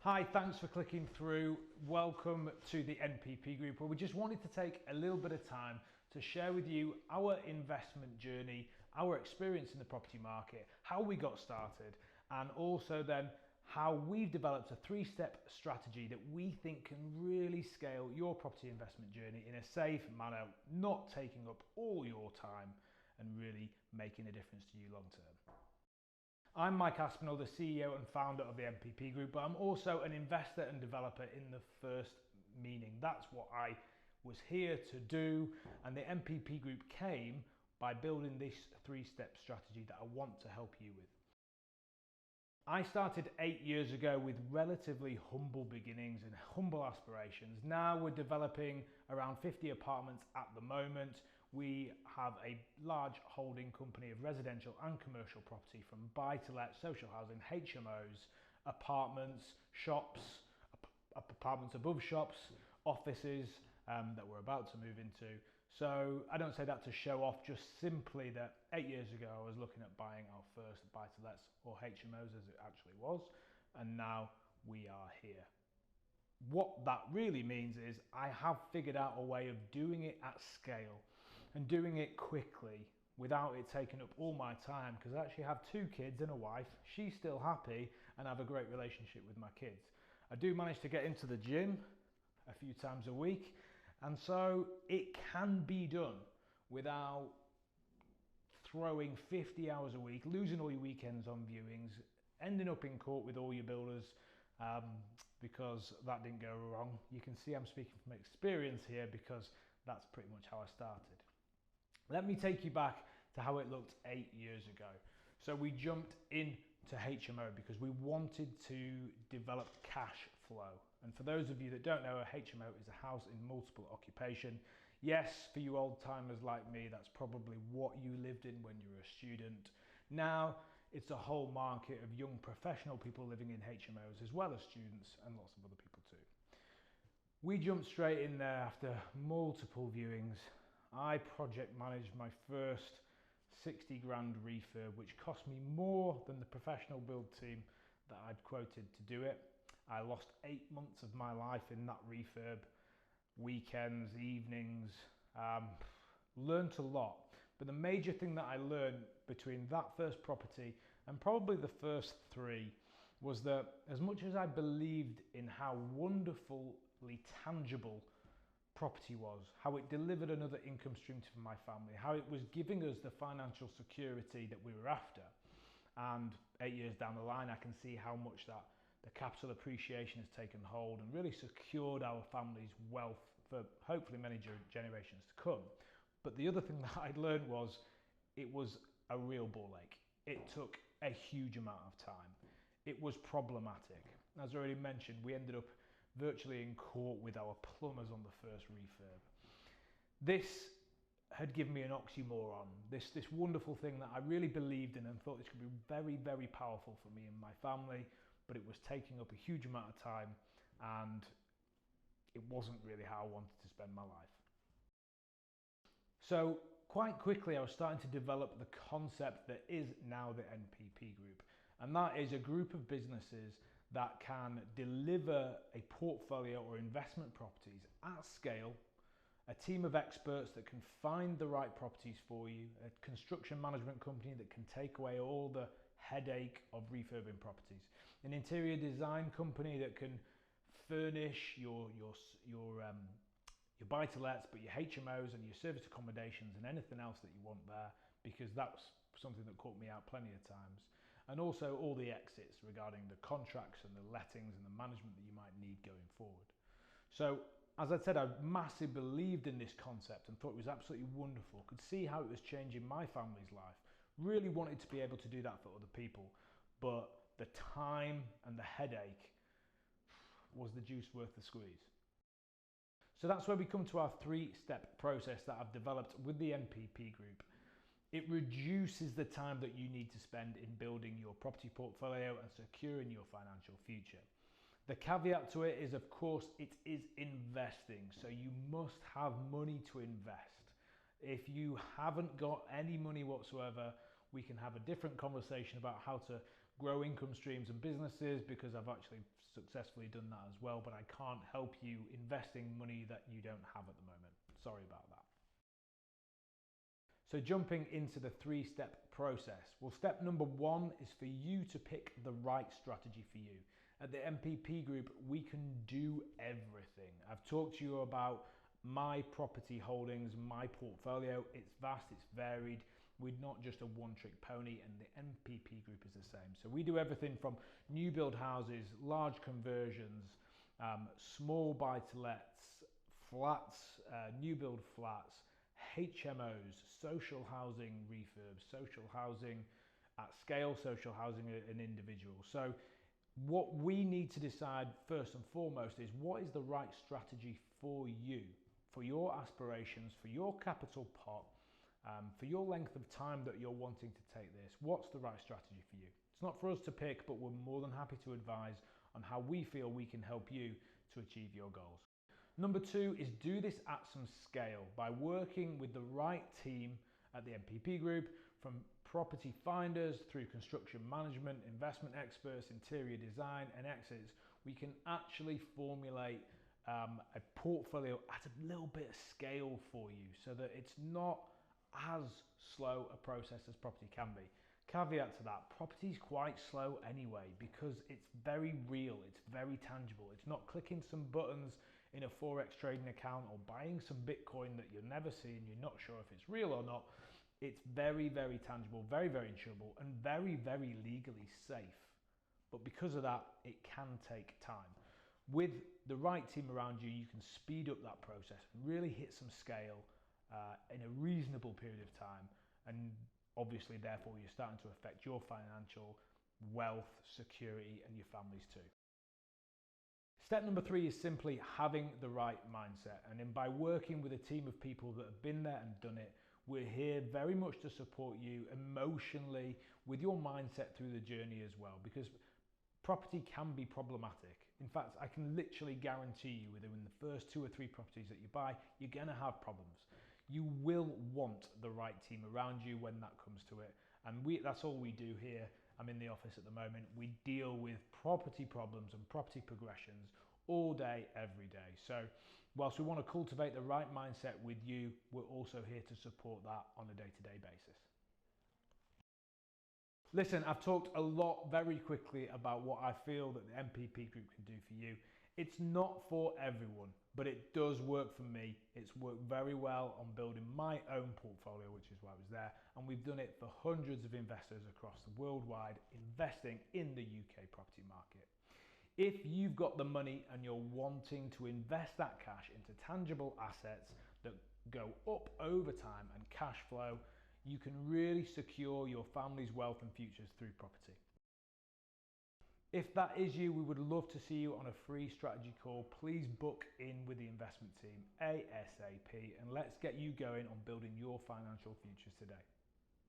Hi, thanks for clicking through. Welcome to the NPP Group, where we just wanted to take a little bit of time to share with you our investment journey, our experience in the property market, how we got started, and also then how we've developed a three-step strategy that we think can really scale your property investment journey in a safe manner, not taking up all your time and really making a difference to you long term. I'm Mike Aspinall, the CEO and founder of the NPP Group, but I'm also an investor and developer in the first meaning. That's what I was here to do, and the NPP Group came by building this three-step strategy that I want to help you with. I started 8 years ago with relatively humble beginnings and humble aspirations. Now we're developing around 50 apartments at the moment. We have a large holding company of residential and commercial property, from buy-to-let, social housing, HMOs, apartments, shops, apartments above shops, offices that we're about to move into. So I don't say that to show off, just simply that 8 years ago I was looking at buying our first buy-to-lets, or HMOs as it actually was, and now we are here. What that really means is I have figured out a way of doing it at scale and doing it quickly without it taking up all my time, because I actually have 2 kids and a wife. She's still happy and I have a great relationship with my kids. I do manage to get into the gym a few times a week, and so it can be done without throwing 50 hours a week, losing all your weekends on viewings, ending up in court with all your builders because that didn't go wrong. You can see I'm speaking from experience here, because that's pretty much how I started. Let me take you back to how it looked 8 years ago. So we jumped into HMO because we wanted to develop cash flow. And for those of you that don't know, a HMO is a house in multiple occupation. Yes, for you old timers like me, that's probably what you lived in when you were a student. Now it's a whole market of young professional people living in HMOs, as well as students and lots of other people too. We jumped straight in there after multiple viewings. I project managed my first 60 grand refurb, which cost me more than the professional build team that I'd quoted to do it. I lost 8 months of my life in that refurb, weekends, evenings, learned a lot. But the major thing that I learned between that first property and probably the first 3 was that as much as I believed in how wonderfully tangible property was, how it delivered another income stream to my family, how it was giving us the financial security that we were after, and 8 years down the line I can see how much that the capital appreciation has taken hold and really secured our family's wealth for hopefully many generations to come. But the other thing that I'd learned was it was a real ball ache. It took a huge amount of time. It was problematic. As I already mentioned, we ended up virtually in court with our plumbers on the first refurb. This had given me an oxymoron, this wonderful thing that I really believed in and thought this could be very, very powerful for me and my family, but it was taking up a huge amount of time and it wasn't really how I wanted to spend my life. So quite quickly I was starting to develop the concept that is now the NPP Group, and that is a group of businesses that can deliver a portfolio or investment properties at scale, a team of experts that can find the right properties for you, a construction management company that can take away all the headache of refurbing properties, an interior design company that can furnish your buy-to-lets, but your HMOs and your service accommodations and anything else that you want there, because that's something that caught me out plenty of times. And also all the exits regarding the contracts and the lettings and the management that you might need going forward. So as I said, I massively believed in this concept and thought it was absolutely wonderful. Could see how it was changing my family's life. Really wanted to be able to do that for other people, but the time and the headache, was the juice worth the squeeze? So that's where we come to our 3-step process that I've developed with the NPP Group. It reduces the time that you need to spend in building your property portfolio and securing your financial future. The caveat to it is, of course, it is investing. So you must have money to invest. If you haven't got any money whatsoever, we can have a different conversation about how to grow income streams and businesses because I've actually successfully done that as well, but I can't help you investing money that you don't have at the moment. Sorry about that. So jumping into the 3-step process. Well, step number 1 is for you to pick the right strategy for you. At the NPP Group, we can do everything. I've talked to you about my property holdings, my portfolio. It's vast, it's varied. We're not just a one-trick pony, and the NPP Group is the same. So we do everything from new build houses, large conversions, small buy-to-lets, flats, new build flats, HMOs, social housing refurbs, social housing at scale, social housing an individual. So what we need to decide first and foremost is what is the right strategy for you, for your aspirations, for your capital pot, for your length of time that you're wanting to take this. What's the right strategy for you? It's not for us to pick, but we're more than happy to advise on how we feel we can help you to achieve your goals. Number 2 is do this at some scale by working with the right team at the NPP Group, from property finders through construction management, investment experts, interior design and exits. We can actually formulate a portfolio at a little bit of scale for you so that it's not as slow a process as property can be. Caveat to that, property is quite slow anyway because it's very real, it's very tangible. It's not clicking some buttons in a Forex trading account or buying some Bitcoin that you'll never see and you're not sure if it's real or not. It's very, very tangible, very, very insurable, and very, very legally safe. But because of that, it can take time. With the right team around you, you can speed up that process and really hit some scale in a reasonable period of time. And obviously, therefore, you're starting to affect your financial wealth, security, and your families too. Step number 3 is simply having the right mindset. And then by working with a team of people that have been there and done it, we're here very much to support you emotionally with your mindset through the journey as well, because property can be problematic. In fact, I can literally guarantee you within the first 2 or 3 properties that you buy, you're going to have problems. You will want the right team around you when that comes to it. And that's all we do here. I'm in the office at the moment. We deal with property problems and property progressions all day, every day. So whilst we want to cultivate the right mindset with you, we're also here to support that on a day-to-day basis. Listen, I've talked a lot very quickly about what I feel that the NPP Group can do for you. It's not for everyone, but it does work for me. It's worked very well on building my own portfolio, which is why I was there. And we've done it for hundreds of investors across the worldwide investing in the UK property market. If you've got the money and you're wanting to invest that cash into tangible assets that go up over time and cash flow, you can really secure your family's wealth and futures through property. If that is you, we would love to see you on a free strategy call. Please book in with the investment team ASAP and let's get you going on building your financial futures today.